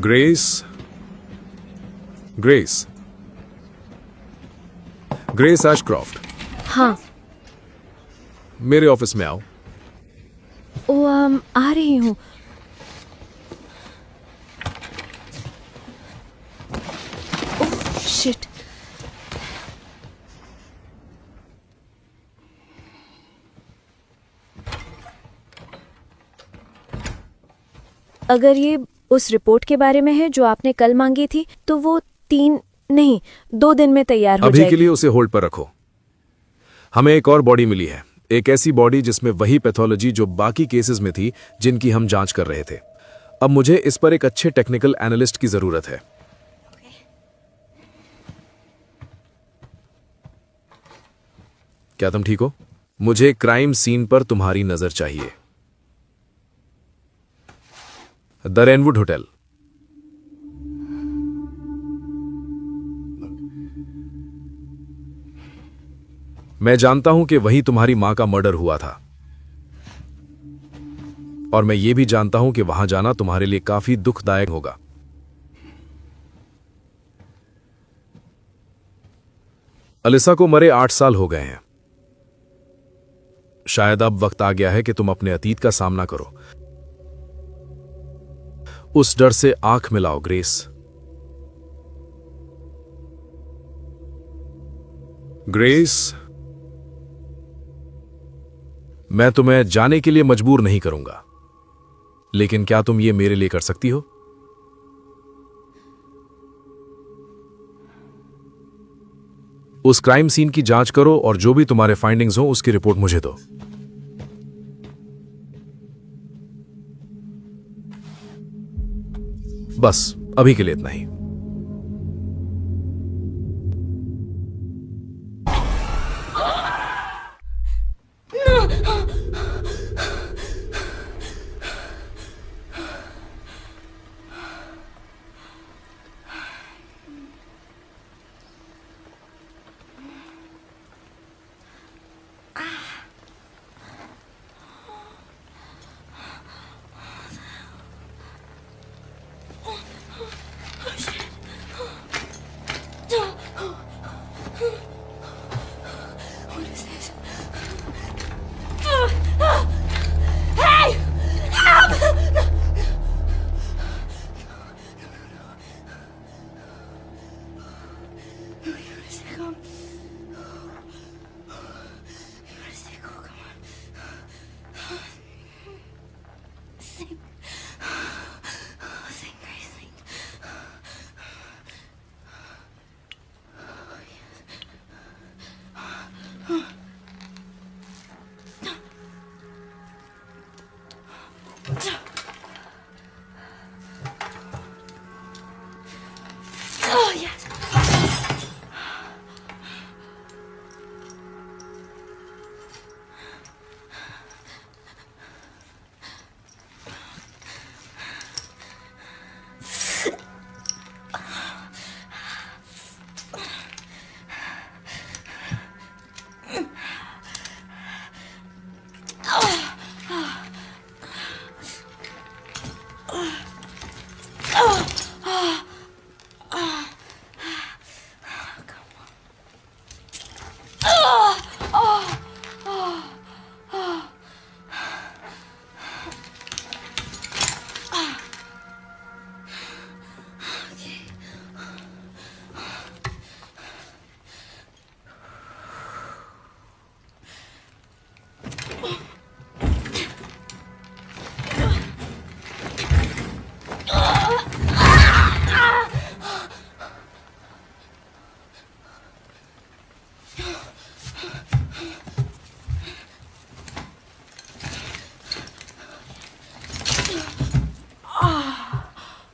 Grace, grace, grace Ashcroft, हाँ। मेरे office में आओ। ओ आ रही हूँ। Oh shit. अगर ये उस रिपोर्ट के बारे में है जो आपने कल मांगी थी तो वो 3 नहीं 2 दिन में तैयार हो अभी जाएगी। के लिए उसे होल्ड पर रखो। हमें एक और बॉडी मिली है, एक ऐसी बॉडी जिसमें वही पैथोलॉजी जो बाकी केसेस में थी जिनकी हम जांच कर रहे थे। अब मुझे इस पर एक अच्छे टेक्निकल एनालिस्ट की जरूरत है। क्या तुम ठीक हो? मुझे क्राइम सीन पर तुम्हारी नजर चाहिए। The Rainwood hotel. मैं जानता हूं कि वहीं तुम्हारी मां का मर्डर हुआ था, और मैं ये भी जानता हूं कि वहां जाना तुम्हारे लिए काफी दुखदायक होगा। अलिसा को मरे 8 साल हो गए हैं। शायद अब वक्त आ गया है कि तुम अपने अतीत का सामना करो। उस डर से आंख मिलाओ ग्रेस। ग्रेस, मैं तुम्हें जाने के लिए मजबूर नहीं करूंगा, लेकिन क्या तुम ये मेरे लिए कर सकती हो? उस क्राइम सीन की जांच करो और जो भी तुम्हारे फाइंडिंग्स हो उसकी रिपोर्ट मुझे दो। बस अभी के लिए इतना ही। What is this? Hey! Help! You gotta stay calm. You gotta stay cool, come on. Sing. Sing, Grace, sing. Oh, yes.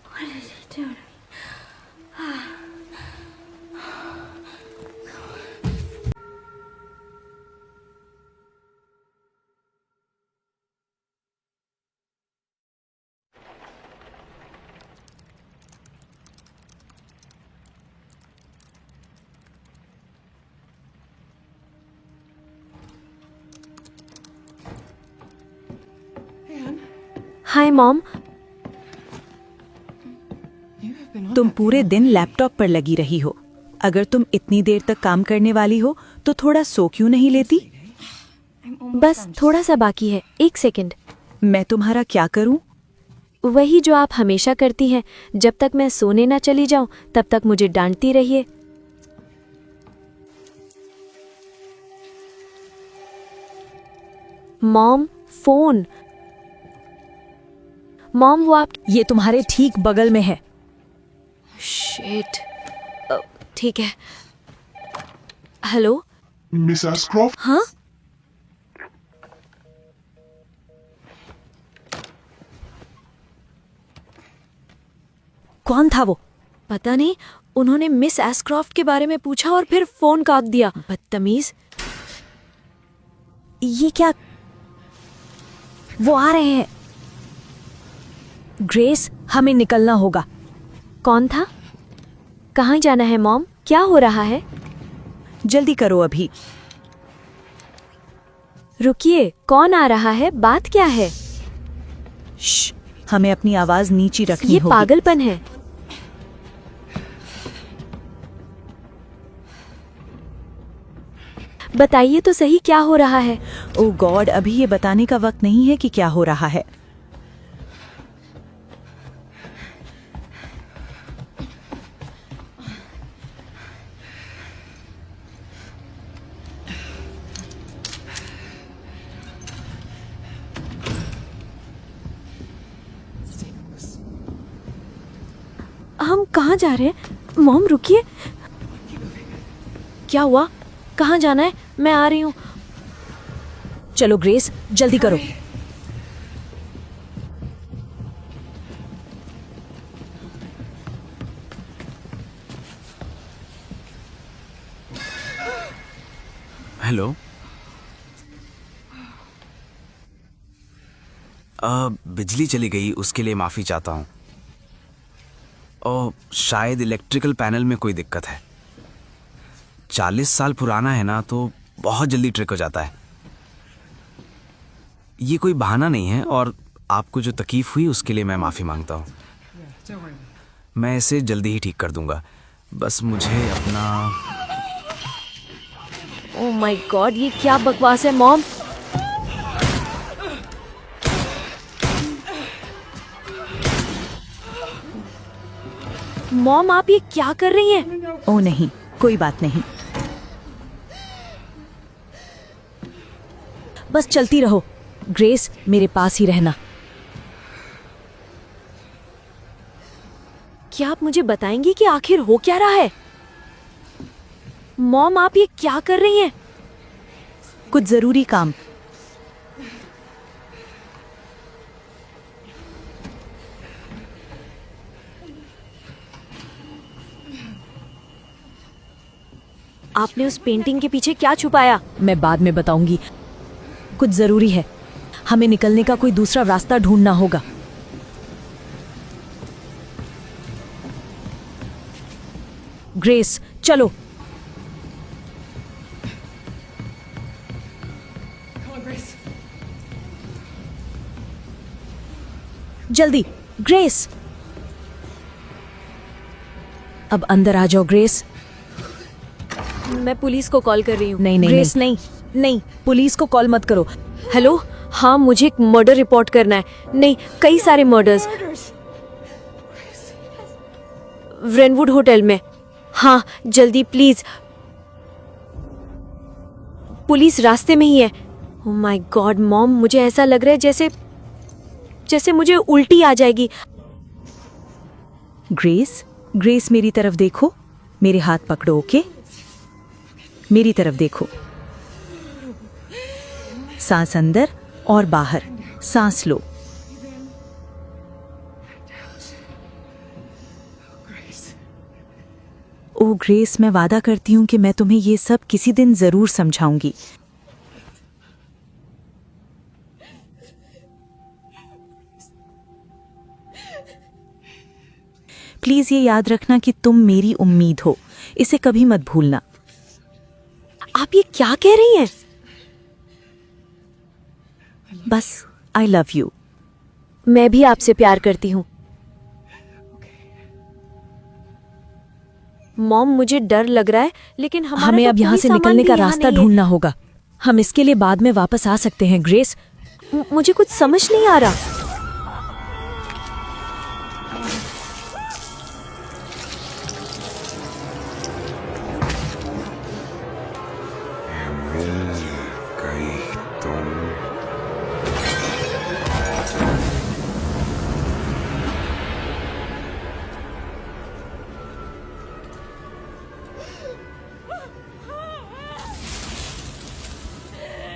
What did you do to me? Hi mom. तुम पूरे दिन लैपटॉप पर लगी रही हो। अगर तुम इतनी देर तक काम करने वाली हो तो थोड़ा सो क्यों नहीं लेती? बस थोड़ा सा बाकी है, 1 सेकंड। मैं तुम्हारा क्या करूं? वही जो आप हमेशा करती हैं, जब तक मैं सोने ना चली जाऊं तब तक मुझे डांटती रहिए। Mom, phone. मॉम, वो आप। ये तुम्हारे ठीक बगल में है। शिट। ठीक है। हेलो। मिस एस्क्रॉफ्ट, हाँ, कौन था वो? पता नहीं, उन्होंने मिस एस्क्रॉफ्ट के बारे में पूछा और फिर फोन काट दिया। बदतमीज। ये क्या? वो आ रहे हैं। ग्रेस, हमें निकलना होगा। कौन था? कहाँ जाना है मॉम? क्या हो रहा है? जल्दी करो अभी। रुकिए, कौन आ रहा है? बात क्या है? श्श, हमें अपनी आवाज नीची रखनी ये होगी। पागलपन है। बताइए तो सही, क्या हो रहा है? ओ गॉड, अभी ये बताने का वक्त नहीं है कि क्या हो रहा है। हम कहाँ जा रहे हैं? मॉम रुकिए। क्या हुआ? कहाँ जाना है? मैं आ रही हूँ। चलो ग्रेस, जल्दी करो। हेलो। बिजली चली गई, उसके लिए माफ़ी चाहता हूँ। शायद इलेक्ट्रिकल पैनल में कोई दिक्कत है। 40 साल पुराना है ना, तो बहुत जल्दी ट्रिक हो जाता है। ये कोई बहाना नहीं है, और आपको जो तकलीफ हुई उसके लिए मैं माफ़ी मांगता हूँ। मैं इसे जल्दी ही ठीक कर दूंगा। बस मुझे अपना... ओह माय गॉड, ये क्या बकवास है मॉम? मॉम, आप ये क्या कर रही हैं? ओ नहीं, कोई बात नहीं। बस चलती रहो। ग्रेस, मेरे पास ही रहना। क्या आप मुझे बताएंगी कि आखिर हो क्या रहा है? मॉम, आप ये क्या कर रही हैं? कुछ जरूरी काम। आपने उस पेंटिंग के पीछे क्या छुपाया? मैं बाद में बताऊंगी। कुछ जरूरी है। हमें निकलने का कोई दूसरा रास्ता ढूंढना होगा। ग्रेस, चलो। जल्दी, ग्रेस। अब अंदर आ जाओ ग्रेस। मैं पुलिस को कॉल कर रही हूँ। नहीं नहीं ग्रेस, नहीं, नहीं, पुलिस को कॉल मत करो। हेलो। हाँ, मुझे एक मर्डर रिपोर्ट करना है। नहीं, कई सारे मर्डर्स। रेनवुड होटल में। हाँ, जल्दी प्लीज। पुलिस रास्ते में ही है। ओह माय गॉड मॉम, मुझे ऐसा लग रहा है जैसे जैसे मुझे उल्टी आ जाएगी। ग्रेस, ग्रेस, मेरी तरफ देखो। मेरे हाथ पकड़ो, ओके? मेरी तरफ देखो। सांस अंदर और बाहर। सांस लो। ओ ग्रेस, मैं वादा करती हूँ कि मैं तुम्हें ये सब किसी दिन जरूर समझाऊंगी। प्लीज ये याद रखना कि तुम मेरी उम्मीद हो। इसे कभी मत भूलना। आप ये क्या कह रही हैं? बस, आई लव यू। मैं भी आपसे प्यार करती हूँ। मॉम मुझे डर लग रहा है, लेकिन हमें अब यहाँ से निकलने का रास्ता ढूंढना होगा। हम इसके लिए बाद में वापस आ सकते हैं ग्रेस। मुझे कुछ समझ नहीं आ रहा।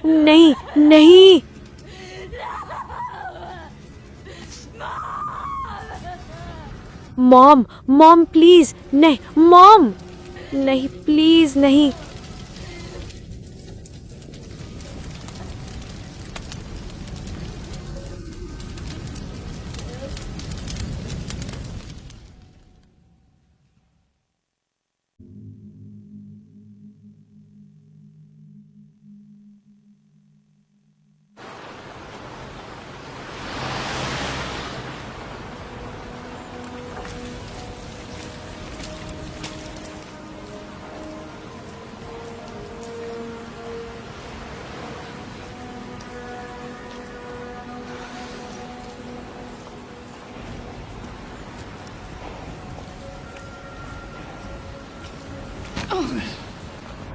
नहीं नहीं, मॉम मॉम प्लीज नहीं, मॉम नहीं, प्लीज नहीं।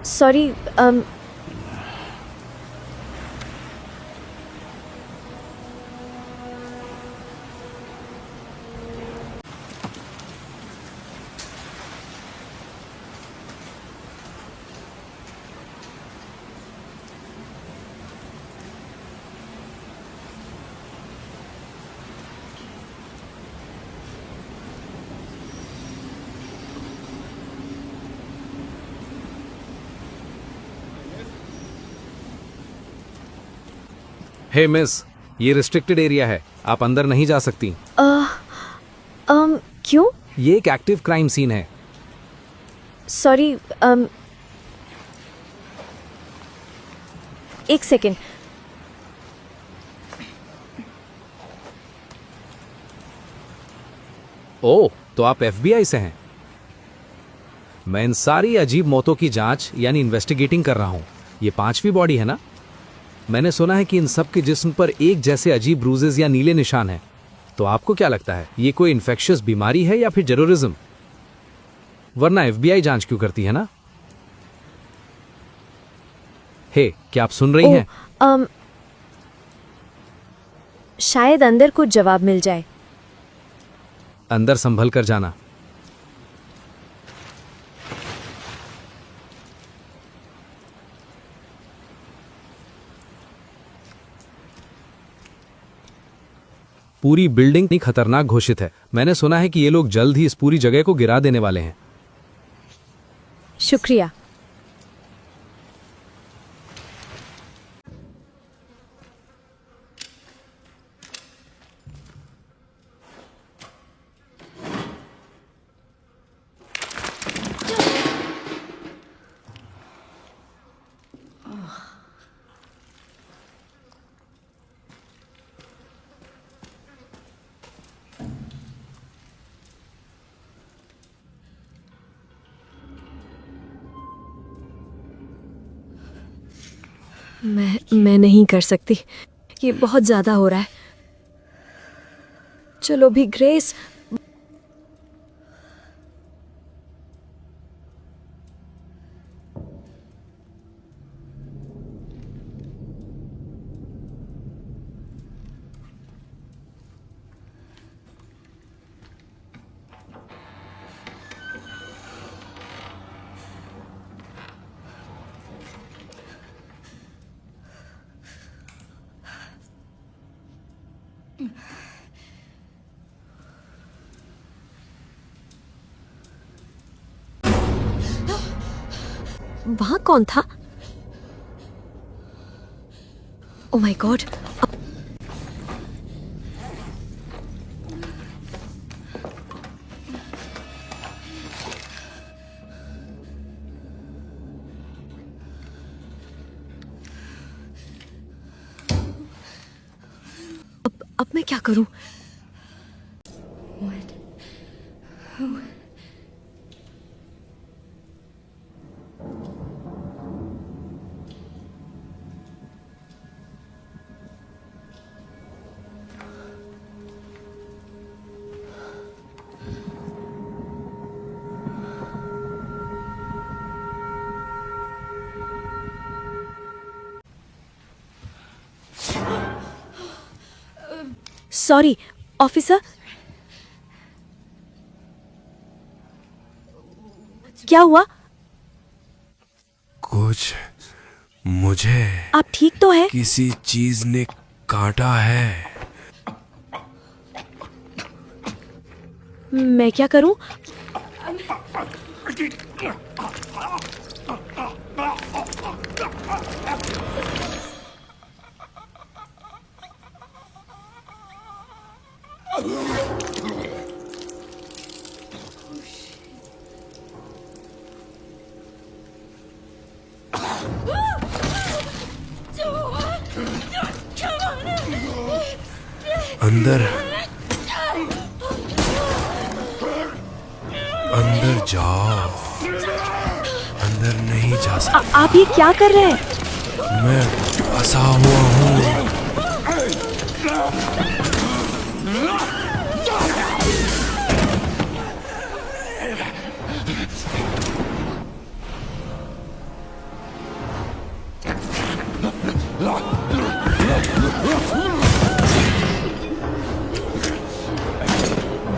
सॉरी, हे मिस, ये रिस्ट्रिक्टेड एरिया है, आप अंदर नहीं जा सकती। क्यों? ये एक एक्टिव क्राइम सीन है। सॉरी, एक सेकेंड। ओह, तो आप FBI से हैं। मैं इन सारी अजीब मौतों की जांच यानी इन्वेस्टिगेटिंग कर रहा हूं। ये 5वीं बॉडी है ना? मैंने सुना है कि इन सब के जिस्म पर एक जैसे अजीब ब्रूजेस या नीले निशान हैं। तो आपको क्या लगता है, ये कोई इन्फेक्शियस बीमारी है या फिर टेररिज्म? वरना FBI जांच क्यों करती है ना? हे, क्या आप सुन रही हैं? शायद अंदर कुछ जवाब मिल जाए। अंदर संभल कर जाना। पूरी बिल्डिंग इतनी खतरनाक घोषित है। मैंने सुना है कि ये लोग जल्द ही इस पूरी जगह को गिरा देने वाले हैं। शुक्रिया। मैं नहीं कर सकती, ये बहुत ज्यादा हो रहा है। चलो भी ग्रेस। वहां कौन था? Oh my God. अब मैं क्या करूं? What? Who? Sorry officer. क्या हुआ? कुछ मुझे आप ठीक तो है? किसी चीज ने काटा है। मैं क्या करूं? अंदर अंदर जाओ। अंदर नहीं जा सकता। आप ये क्या कर रहे हैं? मैं फंसा हुआ हूँ।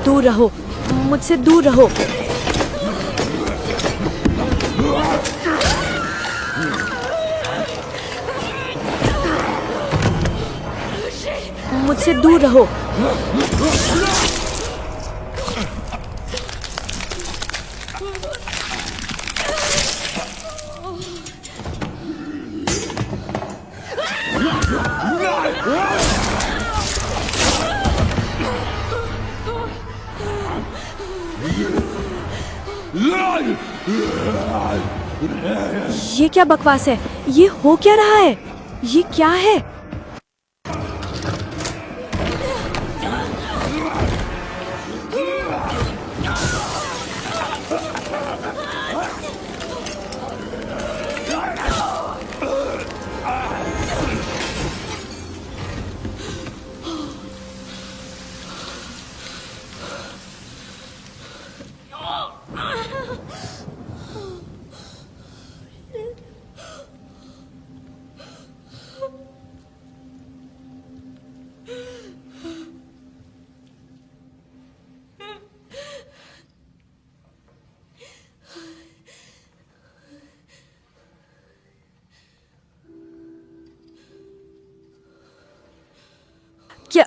दूर रहो, मुझसे दूर रहो। मुझसे दूर रहो। ये क्या बकवास है? ये हो क्या रहा है? ये क्या है? क्या?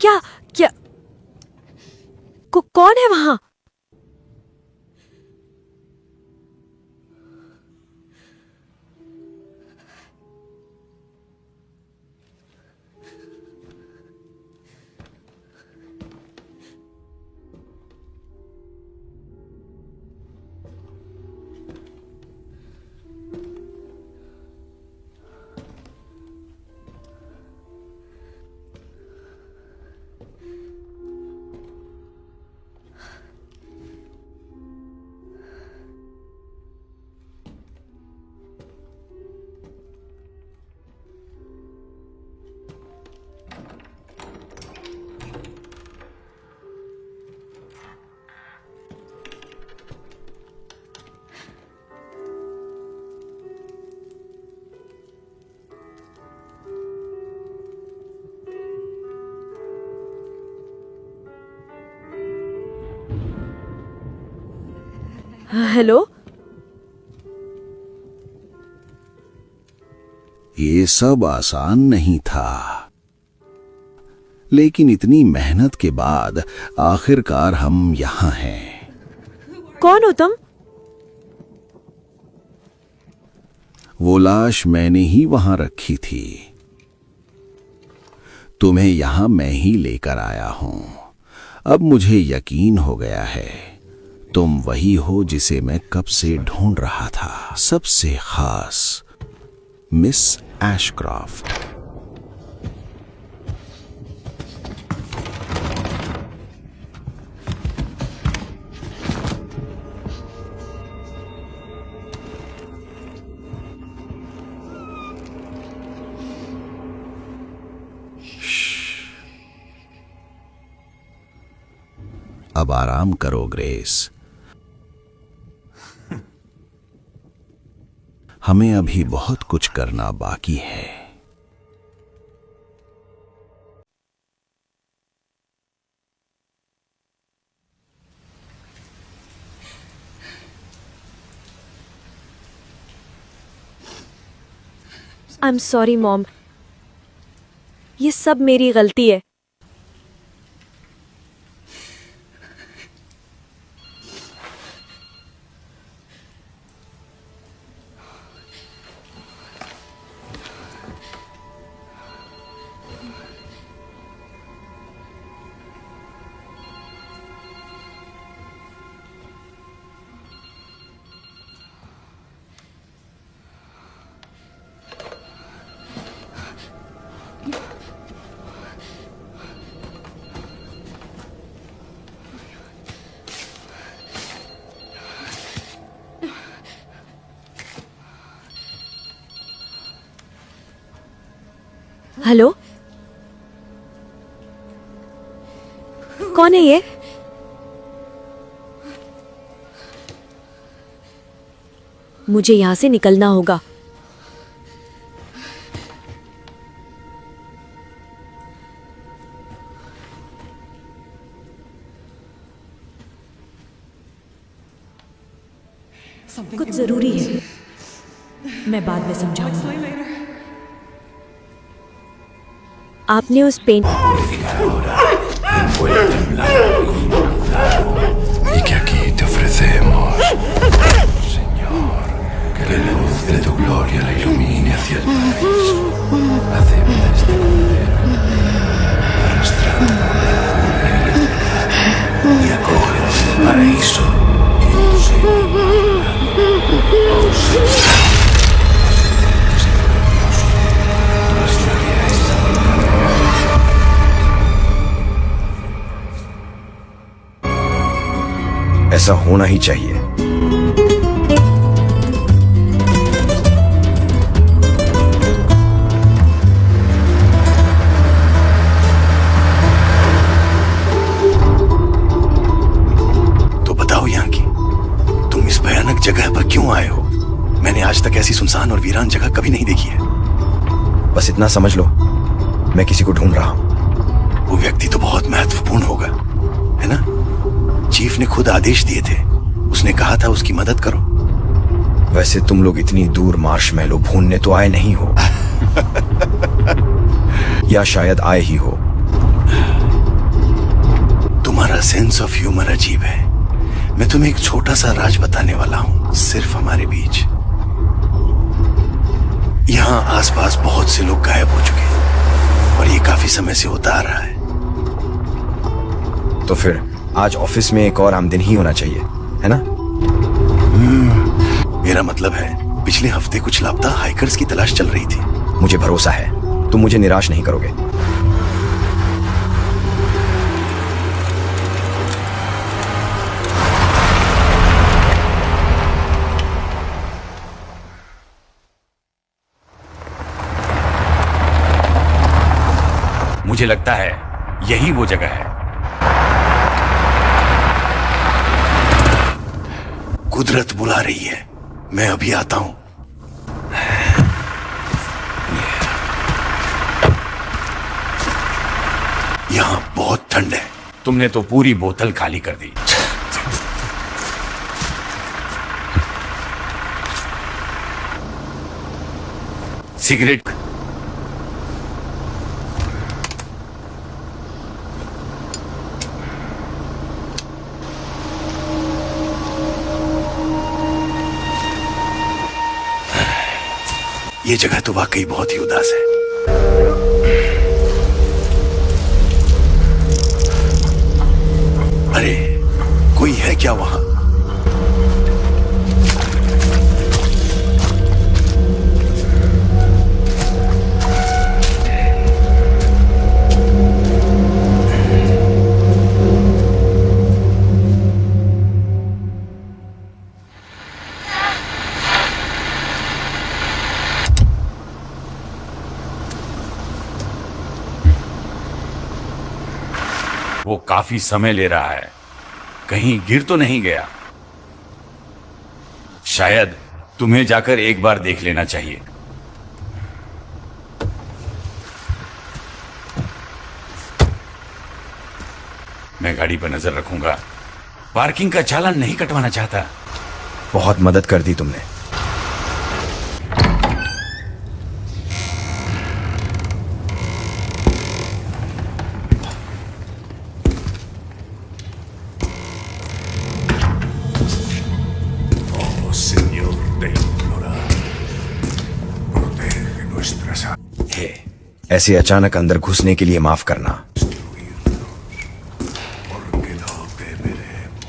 क्या क्या कौन है वहां? हेलो? ये सब आसान नहीं था, लेकिन इतनी मेहनत के बाद आखिरकार हम यहाँ हैं। कौन हो तुम? वो लाश मैंने ही वहां रखी थी। तुम्हें यहां मैं ही लेकर आया हूं। अब मुझे यकीन हो गया है, तुम वही हो जिसे मैं कब से ढूंढ रहा था। सबसे खास मिस एशक्रॉफ्ट। अब आराम करो ग्रेस। हमें अभी बहुत कुछ करना बाकी है। आई एम सॉरी मॉम, ये सब मेरी गलती है। हेलो, कौन है ये? मुझे यहां से निकलना होगा। कुछ जरूरी है, मैं बाद में समझाऊंगा। आपने उस paint ¿Y que aquí te ofrecemos? Señor, que la luz de tu gloria la ilumine hacia el paraíso. Acepta este cordero, arrastrado por la furia y el pecado, y acógenos en el paraíso. En tu Señor, oh Señor. ऐसा होना ही चाहिए। तो बताओ यहाँ की तुम इस भयानक जगह पर क्यों आए हो? मैंने आज तक ऐसी सुनसान और वीरान जगह कभी नहीं देखी है। बस इतना समझ लो, मैं किसी को ढूंढ रहा हूं। वो व्यक्ति तो बहुत महत्वपूर्ण होगा, है ना? चीफ ने खुद आदेश दिए थे, उसने कहा था उसकी मदद करो। वैसे तुम लोग इतनी दूर मार्शमैलो भूनने तो आए नहीं हो। या शायद आए ही हो। तुम्हारा सेंस ऑफ ह्यूमर अजीब है। मैं तुम्हें एक छोटा सा राज बताने वाला हूं, सिर्फ हमारे बीच। यहाँ आसपास बहुत से लोग गायब हो चुके हैं और ये काफी समय से होता आ रहा है। तो फिर आज ऑफिस में एक और आमदनी ही होना चाहिए, है ना? मेरा मतलब है पिछले हफ्ते कुछ लापता हाइकर्स की तलाश चल रही थी। मुझे भरोसा है तुम मुझे निराश नहीं करोगे। मुझे लगता है यही वो जगह है। कुदरत बुला रही है, मैं अभी आता हूं। यहां बहुत ठंड है। तुमने तो पूरी बोतल खाली कर दी। सिगरेट ये जगह तो वाकई बहुत ही उदास है। अरे कोई है क्या वहां? वो काफी समय ले रहा है। कहीं गिर तो नहीं गया? शायद तुम्हें जाकर एक बार देख लेना चाहिए। मैं गाड़ी पर नजर रखूंगा। पार्किंग का चालान नहीं कटवाना चाहता। बहुत मदद कर दी तुमने। Oh, Señor, te imploramos. Protege nuestras almas. हे, ऐसे अचानक अंदर घुसने के लिए माफ करना। Porque no temeremos.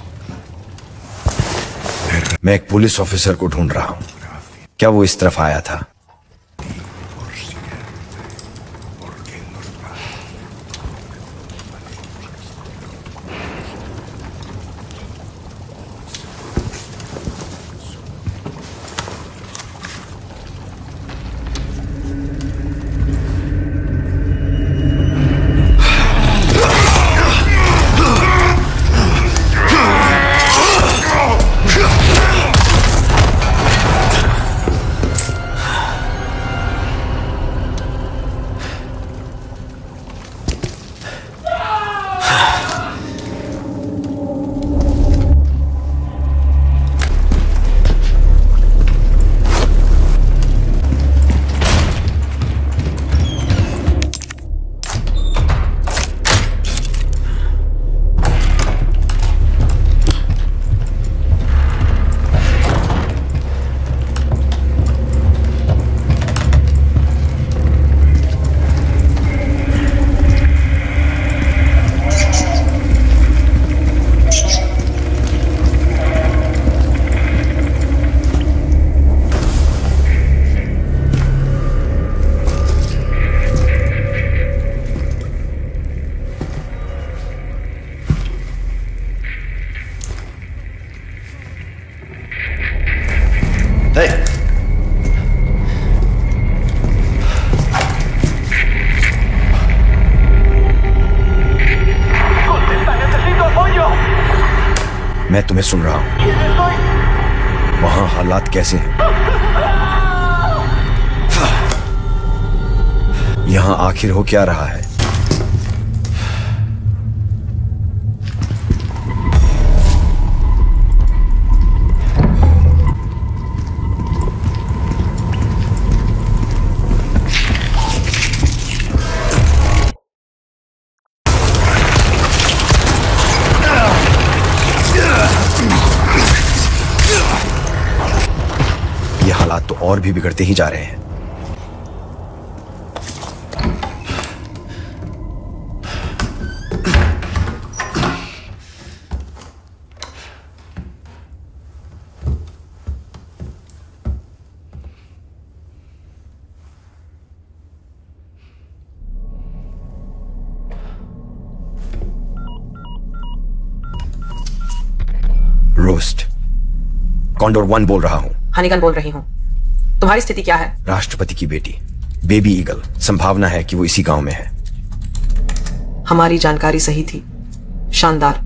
मैं एक पुलिस ऑफिसर को ढूंढ रहा हूं। क्या वो इस तरफ आया था? Por siempre. Porque nos va. मैं तुम्हें सुन रहा हूं। वहां हालात कैसे हैं? यहां आखिर हो क्या रहा है? ये हालात तो और भी बिगड़ते ही जा रहे हैं। रोस्ट, कॉन्डोर 1 बोल रहा हूं। हनीगन बोल रही हूँ। तुम्हारी स्थिति क्या है? राष्ट्रपति की बेटी, बेबी ईगल। संभावना है कि वो इसी गांव में है। हमारी जानकारी सही थी। शानदार।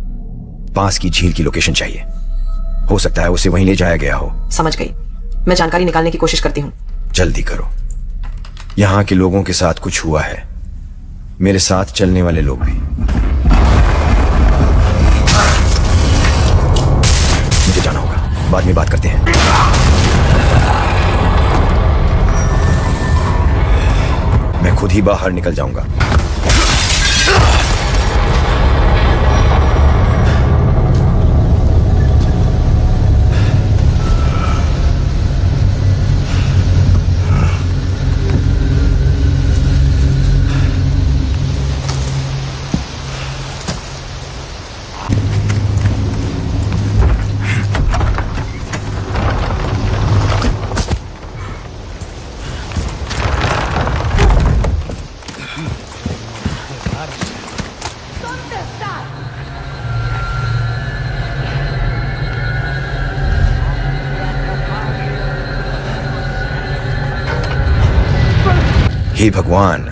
पास की झील की लोकेशन चाहिए। हो सकता है उसे वहीं ले जाया गया हो। समझ गई। मैं जानकारी निकालने की कोशिश करती हूँ। जल्दी करो। यहाँ के लोगों के साथ कुछ हुआ है। मेरे साथ चलने वाले लोग भी। मुझे जाना होगा, बाद में बात करते हैं। मैं खुद ही बाहर निकल जाऊंगा। हे भगवान,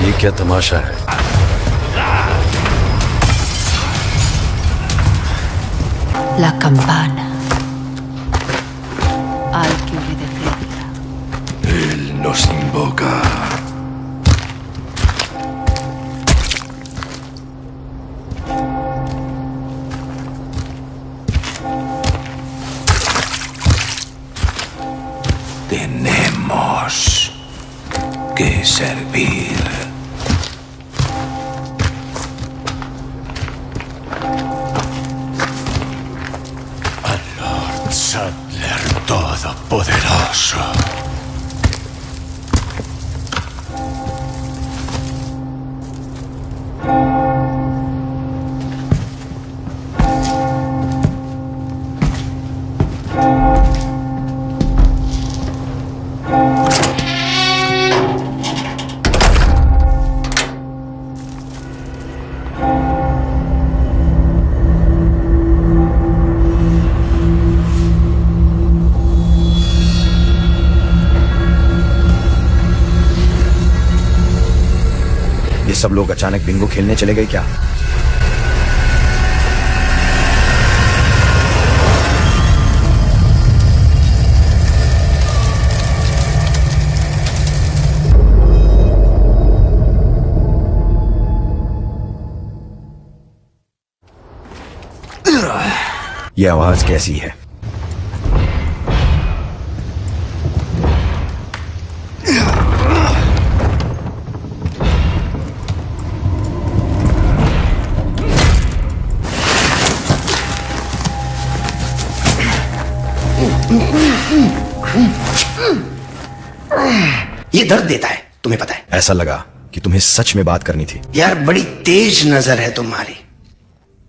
ये क्या तमाशा है? La campana. Al que obedecerla. Él nos invoca. Tenemos que servir. Al Lord Sadler Todopoderoso. ये सब लोग अचानक बिंगो खेलने चले गए क्या? ये आवाज कैसी है? ये दर्द देता है, तुम्हें पता है। ऐसा लगा कि तुम्हें सच में बात करनी थी। यार बड़ी तेज नजर है तुम्हारी।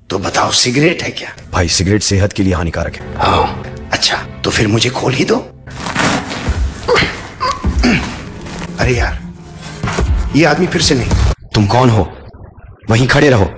तो बताओ सिगरेट है क्या? भाई सिगरेट सेहत के लिए हानिकारक है। हाँ, अच्छा तो फिर मुझे खोल ही दो। अरे यार ये आदमी फिर से नहीं। तुम कौन हो? वहीं खड़े रहो।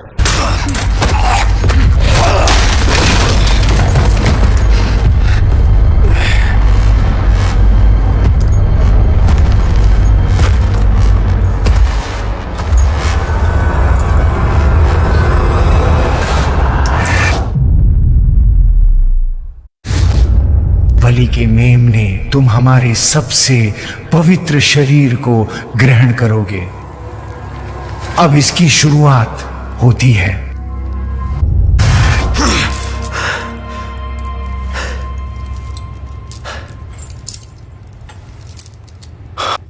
बलि के मेमने, तुम हमारे सबसे पवित्र शरीर को ग्रहण करोगे। अब इसकी शुरुआत होती है।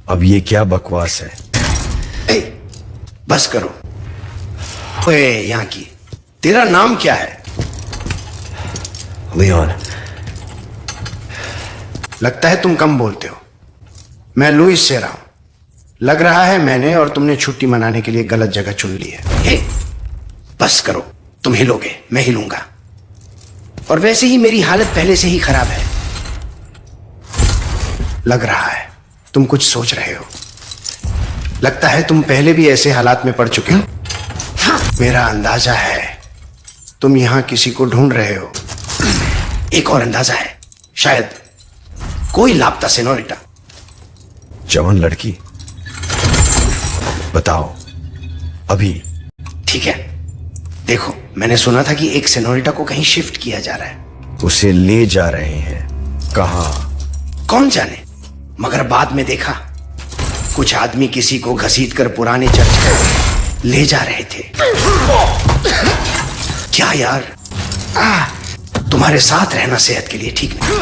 अब ये क्या बकवास है? बस करो। ओए यहाँ की, तेरा नाम क्या है? लियोन। लगता है तुम कम बोलते हो। मैं लुइस से रहा हूं। लग रहा है मैंने और तुमने छुट्टी मनाने के लिए गलत जगह चुन ली है। बस करो, तुम हिलोगे, मैं हिलूंगा। और वैसे ही मेरी हालत पहले से ही खराब है। लग रहा है तुम कुछ सोच रहे हो। लगता है तुम पहले भी ऐसे हालात में पड़ चुके हो। मेरा अंदाजा है तुम यहां किसी को ढूंढ रहे हो। एक और अंदाजा है, शायद कोई लापता सेनोरिटा। जवान लड़की? बताओ अभी। ठीक है, देखो मैंने सुना था कि एक सेनोरिटा को कहीं शिफ्ट किया जा रहा है। उसे ले जा रहे हैं? कहां? कौन जाने, मगर बाद में देखा कुछ आदमी किसी को घसीट कर पुराने चर्च में ले जा रहे थे। क्या यार, तुम्हारे साथ रहना सेहत के लिए ठीक नहीं।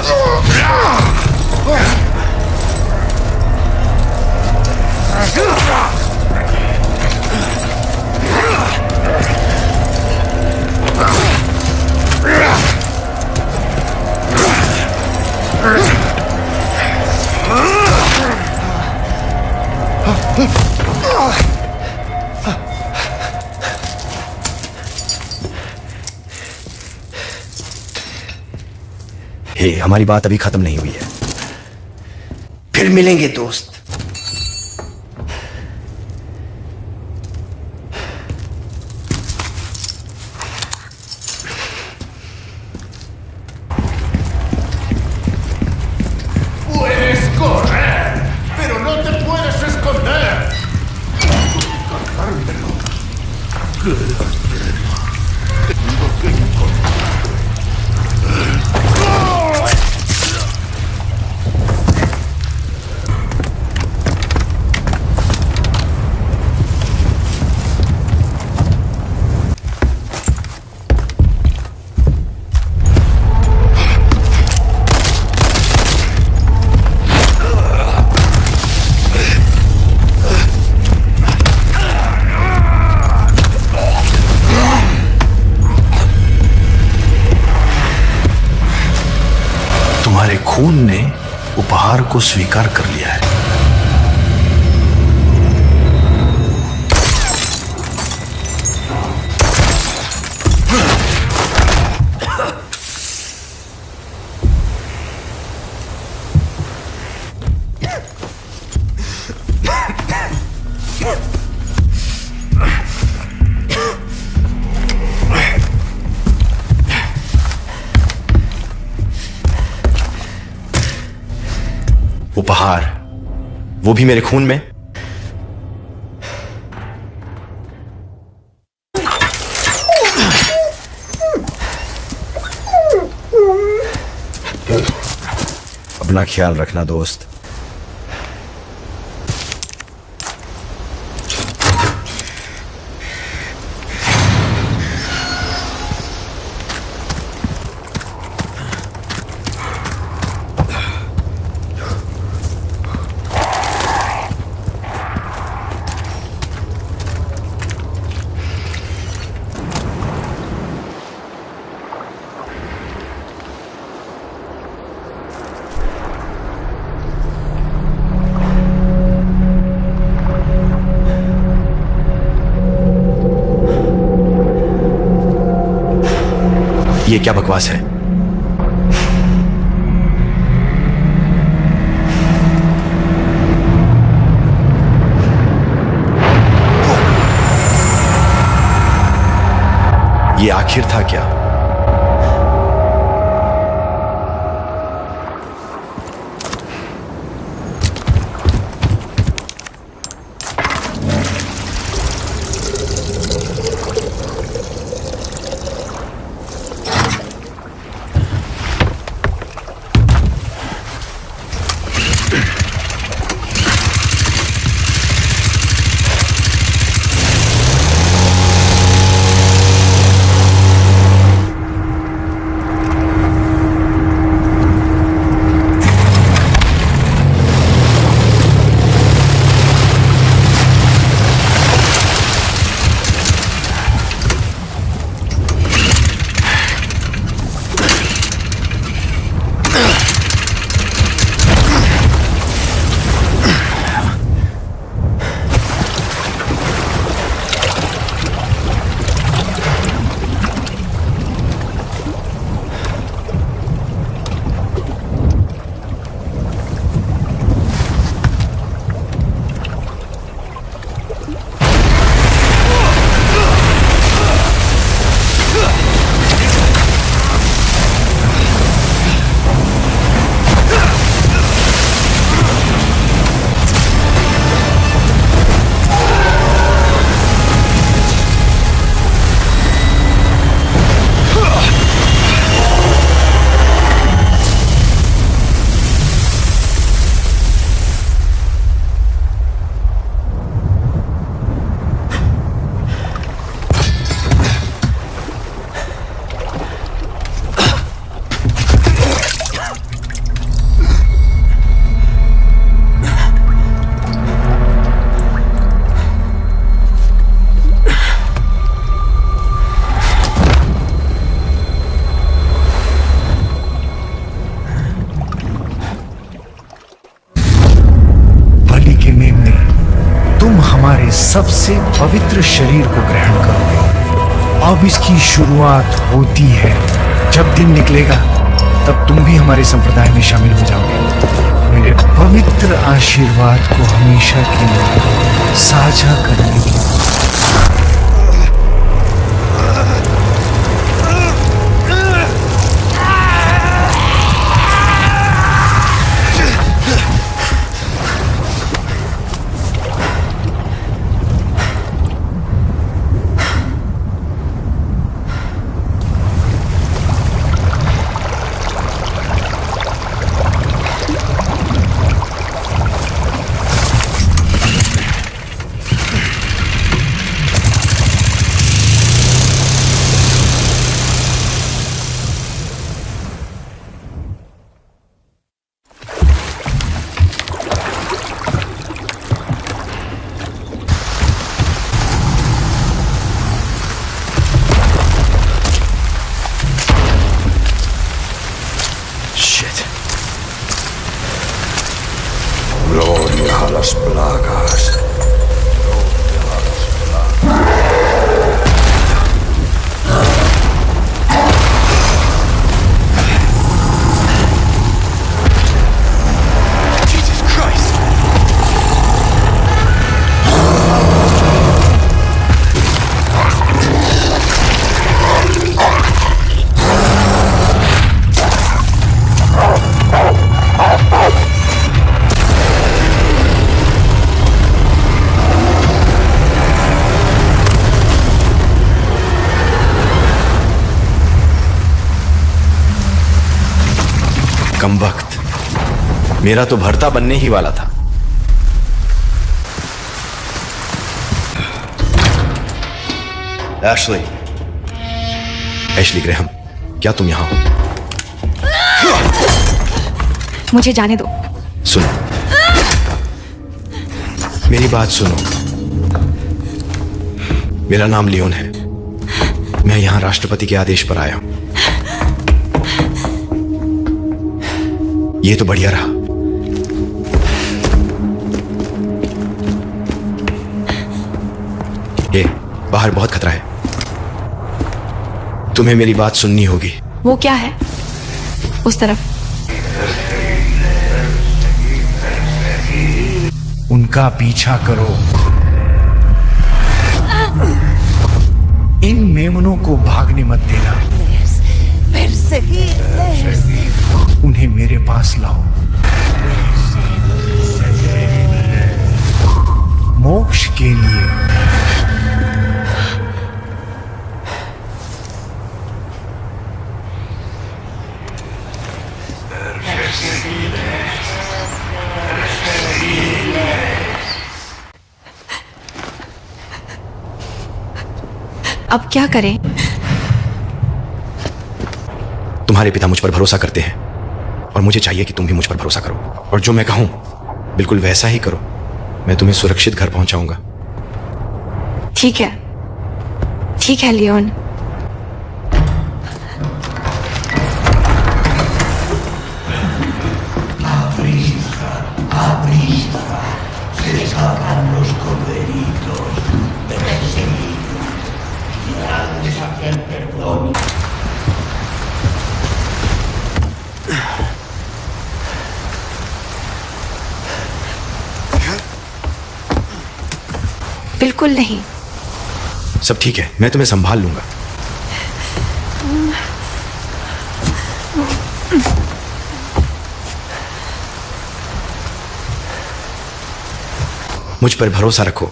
हे, हमारी बात अभी खत्म नहीं हुई है। फिर मिलेंगे दोस्त। Puedes correr, pero no te puedes esconder. तुम्हारे खून ने उपहार को स्वीकार कर लिया है। उपहार, वो भी मेरे खून में। अपना ख्याल रखना दोस्त। ये क्या बकवास है? ये आखिर था क्या? सबसे पवित्र शरीर को ग्रहण करोगे। अब इसकी शुरुआत होती है। जब दिन निकलेगा तब तुम भी हमारे संप्रदाय में शामिल हो जाओगे। मेरे पवित्र आशीर्वाद को हमेशा के लिए साझा करने की कमबख्त, मेरा तो भरता बनने ही वाला था। एशली, एशली ग्रेहम, क्या तुम यहां हो? मुझे जाने दो। सुनो, मेरी बात सुनो। मेरा नाम लियोन है। मैं यहां राष्ट्रपति के आदेश पर आया हूं। ये तो बढ़िया रहा। ये बाहर बहुत खतरा है। तुम्हें मेरी बात सुननी होगी। वो क्या है उस तरफ? उनका पीछा करो। इन मेमनों को भागने मत देना। उन्हें मेरे पास लाओ। मोक्ष के लिए। अब क्या करें? तुम्हारे पिता मुझ पर भरोसा करते हैं और मुझे चाहिए कि तुम भी मुझ पर भरोसा करो और जो मैं कहूं बिल्कुल वैसा ही करो। मैं तुम्हें सुरक्षित घर पहुंचाऊंगा। ठीक है लियोन। बिल्कुल नहीं। सब ठीक है, मैं तुम्हें संभाल लूंगा। मुझ पर भरोसा रखो।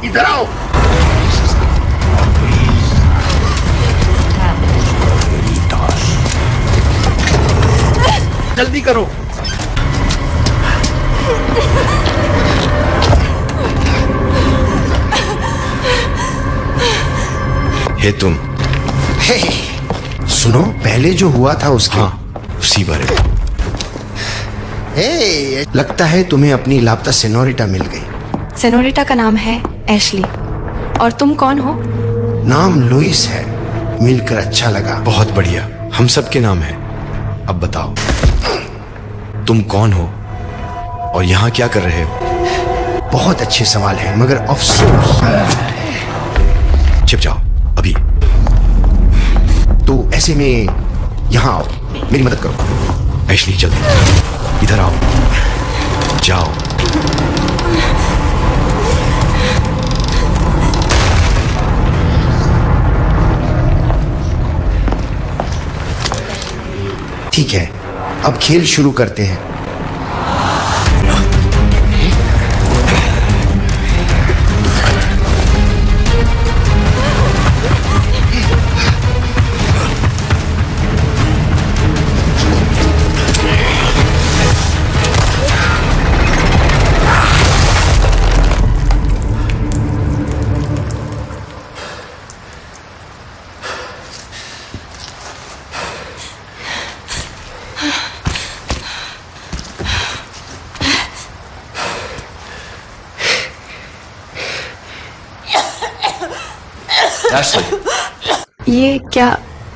इधर आओ। जल्दी करो। हे तुम। हे, सुनो, पहले जो हुआ था उसके। हाँ, उसी बारे में। हे, लगता है तुम्हें अपनी लापता सेनोरिटा मिल गई। सेनोरिटा का नाम है एशली। और तुम कौन हो? नाम लुइस है। मिलकर अच्छा लगा। बहुत बढ़िया, हम सब के नाम है। अब बताओ, तुम कौन हो और यहाँ क्या कर रहे हो? बहुत अच्छे सवाल हैं, मगर अफसोस। छिप जाओ अभी। तो ऐसे में यहाँ आओ, मेरी मदद करो। एशली जल्दी इधर आओ। जाओ। ठीक है, अब खेल शुरू करते हैं।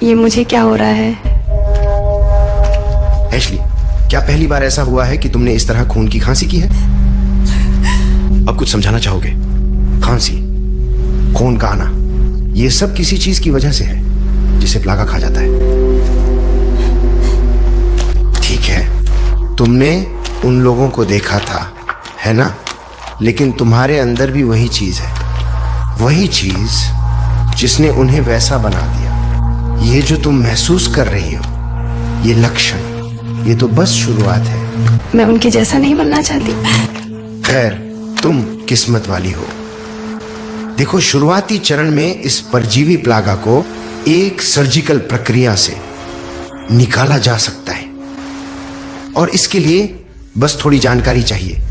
ये मुझे क्या हो रहा है? एशली, क्या पहली बार ऐसा हुआ है कि तुमने इस तरह खून की खांसी की है? अब कुछ समझाना चाहोगे? खांसी, खून का आना, ये सब किसी चीज की वजह से है जिसे प्लागा खा जाता है। ठीक है, तुमने उन लोगों को देखा था, है ना? लेकिन तुम्हारे अंदर भी वही चीज है, वही चीज जिसने उन्हें वैसा बना दिया। ये जो तुम महसूस कर रही हो, ये लक्षण, ये तो बस शुरुआत है। मैं उनके जैसा नहीं बनना चाहती। खैर, तुम किस्मत वाली हो। देखो, शुरुआती चरण में इस परजीवी प्लागा को एक सर्जिकल प्रक्रिया से निकाला जा सकता है, और इसके लिए बस थोड़ी जानकारी चाहिए,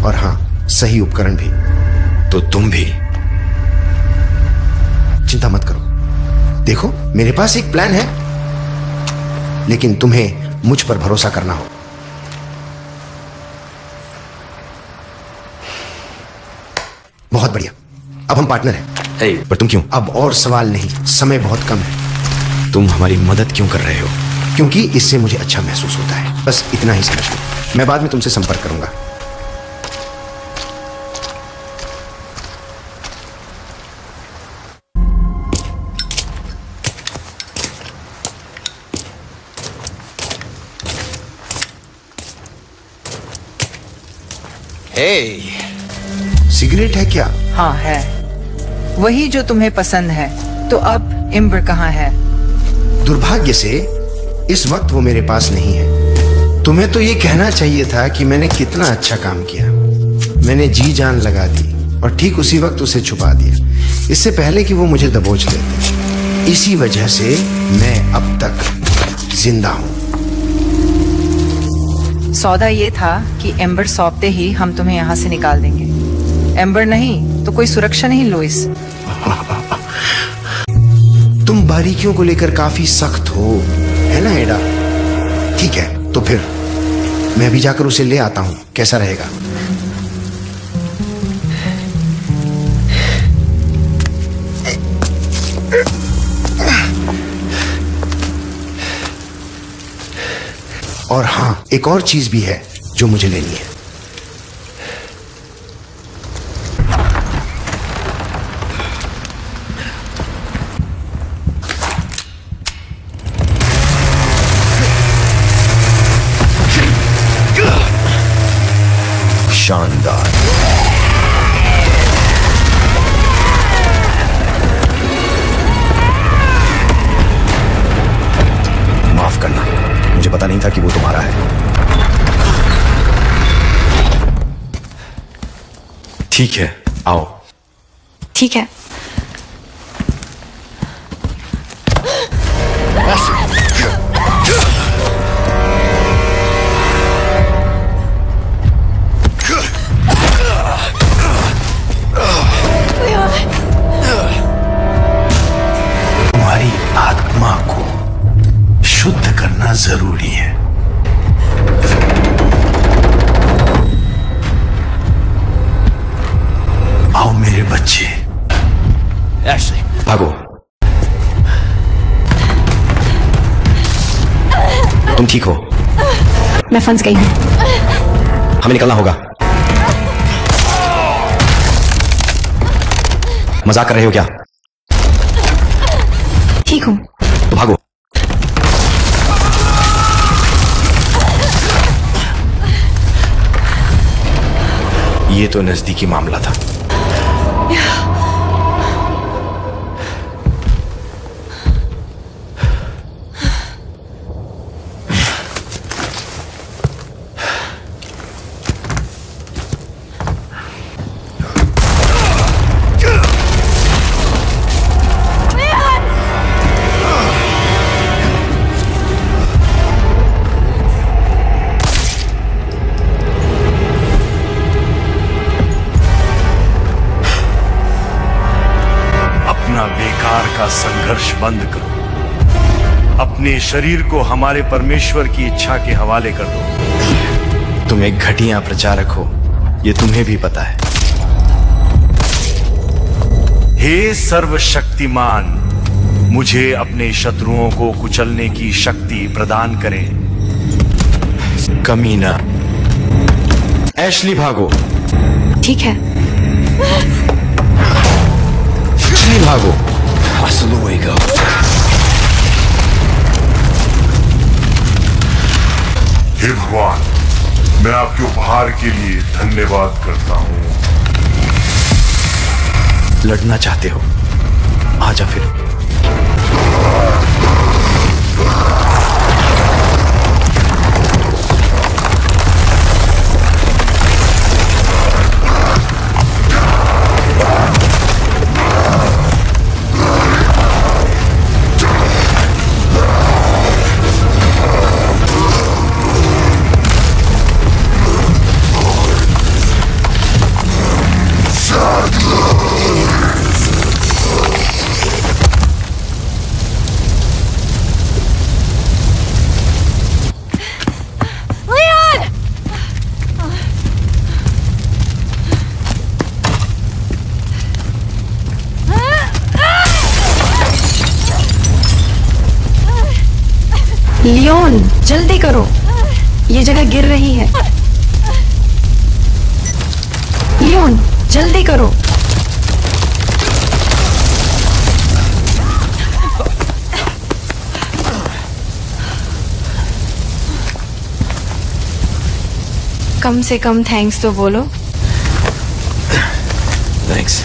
और हाँ, सही उपकरण भी। तो तुम भी? चिंता मत करो, देखो मेरे पास एक प्लान है, लेकिन तुम्हें मुझ पर भरोसा करना हो। बहुत बढ़िया, अब हम पार्टनर हैं। पर तुम क्यों? अब और सवाल नहीं, समय बहुत कम है। तुम हमारी मदद क्यों कर रहे हो? क्योंकि इससे मुझे अच्छा महसूस होता है, बस इतना ही समझ लो। मैं बाद में तुमसे संपर्क करूंगा। सिगरेट है क्या? हाँ है, वही जो तुम्हें पसंद है। तो अब एम्बर कहाँ है? दुर्भाग्य से इस वक्त वो मेरे पास नहीं है। तुम्हें तो ये कहना चाहिए था कि मैंने कितना अच्छा काम किया। मैंने जी जान लगा दी और ठीक उसी वक्त उसे छुपा दिया, इससे पहले कि वो मुझे दबोच लेते। इसी वजह से मैं अब तक जिंदा हूं। सौदा ये था कि एम्बर सौंपते ही हम तुम्हें यहाँ से निकाल देंगे। एम्बर नहीं तो कोई सुरक्षा नहीं, लुइस। तुम बारीकियों को लेकर काफी सख्त हो, है ना एडा? ठीक है, तो फिर मैं अभी जाकर उसे ले आता हूं, कैसा रहेगा? और हाँ, एक और चीज भी है जो मुझे लेनी है। शानदार। माफ करना, मुझे पता नहीं था कि वो तुम्हारा है। ठीक है, आओ। ठीक है। तुम्हारी आत्मा को शुद्ध करना जरूरी है। आओ मेरे बच्चे। एशली, भागो। तुम ठीक हो? मैं फंस गई हूँ। हमें निकलना होगा। मजाक कर रहे हो क्या? ठीक हूँ। तो भागो। ये तो नजदीकी मामला था। बेकार का संघर्ष बंद करो। अपने शरीर को हमारे परमेश्वर की इच्छा के हवाले कर दो। तुम एक घटिया प्रचारक हो, ये तुम्हें भी पता है। हे सर्वशक्तिमान, मुझे अपने शत्रुओं को कुचलने की शक्ति प्रदान करें। कमीना। एशली भागो। ठीक है। एशली भागो। Hasta luego. हे भगवान, मैं आपके उपहार के लिए धन्यवाद करता हूं। लड़ना चाहते हो? आजा फिर। लियोन, जल्दी करो, ये जगह गिर रही है। लियोन, जल्दी करो। कम से कम थैंक्स तो बोलो। थैंक्स।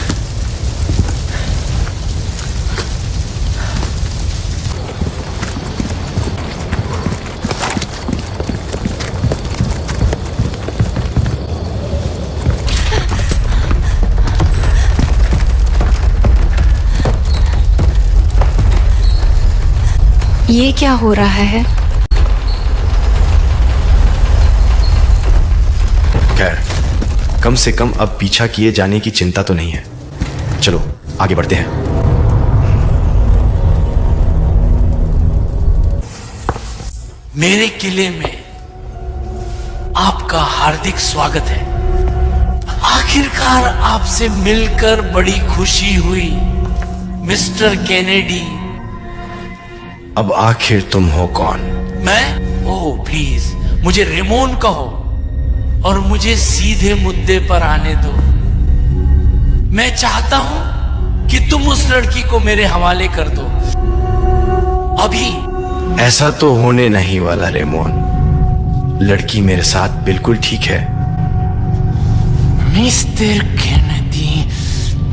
ये क्या हो रहा है? खैर, कम से कम अब पीछा किए जाने की चिंता तो नहीं है। चलो आगे बढ़ते हैं। मेरे किले में आपका हार्दिक स्वागत है। आखिरकार आपसे मिलकर बड़ी खुशी हुई, मिस्टर केनेडी। अब आखिर तुम हो कौन? मैं? ओह प्लीज, मुझे रेमोन कहो और मुझे सीधे मुद्दे पर आने दो। मैं चाहता हूं कि तुम उस लड़की को मेरे हवाले कर दो अभी। ऐसा तो होने नहीं वाला रेमोन। लड़की मेरे साथ बिल्कुल ठीक है। मिस्टर केनेडी,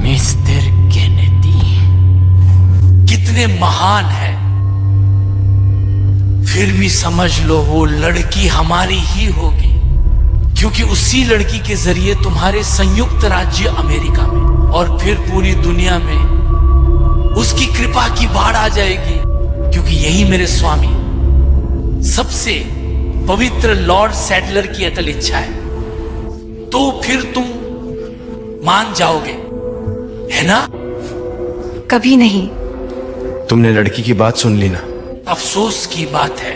मिस्टर केनेडी कितने महान है। फिर भी समझ लो वो लड़की हमारी ही होगी, क्योंकि उसी लड़की के जरिए तुम्हारे संयुक्त राज्य अमेरिका में और फिर पूरी दुनिया में उसकी कृपा की बाढ़ आ जाएगी, क्योंकि यही मेरे स्वामी सबसे पवित्र लॉर्ड सैडलर की अटल इच्छा है। तो फिर तुम मान जाओगे, है ना? कभी नहीं। तुमने लड़की की बात सुन ली ना? अफसोस की बात है,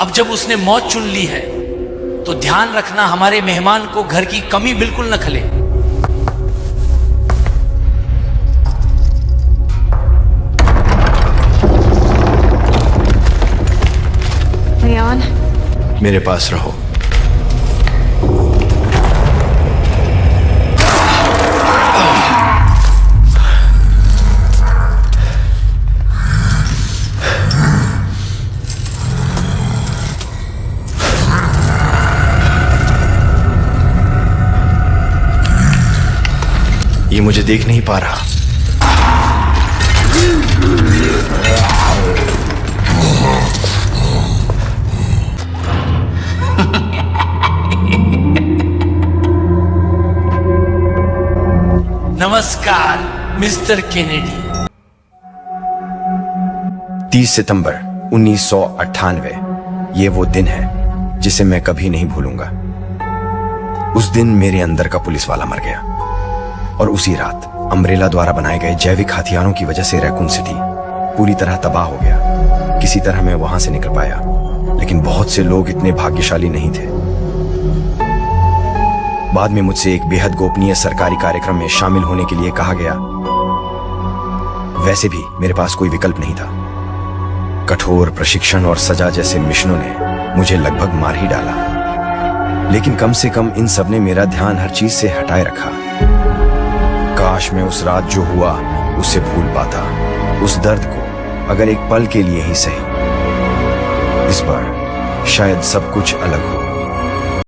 अब जब उसने मौत चुन ली है तो ध्यान रखना हमारे मेहमान को घर की कमी बिल्कुल न खले। लियोन, मेरे पास रहो। ये मुझे देख नहीं पा रहा। नमस्कार मिस्टर केनेडी। 30 सितंबर 1998 ये वो दिन है जिसे मैं कभी नहीं भूलूंगा। उस दिन मेरे अंदर का पुलिस वाला मर गया और उसी रात अम्ब्रेला द्वारा बनाए गए जैविक हथियारों की वजह से रैकून सिटी पूरी तरह तबाह हो गया। किसी तरह मैं वहां से निकल पाया, लेकिन बहुत से लोग इतने भाग्यशाली नहीं थे। बाद में मुझसे एक बेहद गोपनीय सरकारी कार्यक्रम में शामिल होने के लिए कहा गया। वैसे भी मेरे पास कोई विकल्प नहीं था। कठोर प्रशिक्षण और सजा जैसे मिशनों ने मुझे लगभग मार ही डाला, लेकिन कम से कम इन सब ने मेरा ध्यान हर चीज से हटाए रखा। काश मैं उस रात जो हुआ उसे भूल पाता, उस दर्द को अगर एक पल के लिए ही सही। इस बार शायद सब कुछ अलग हो।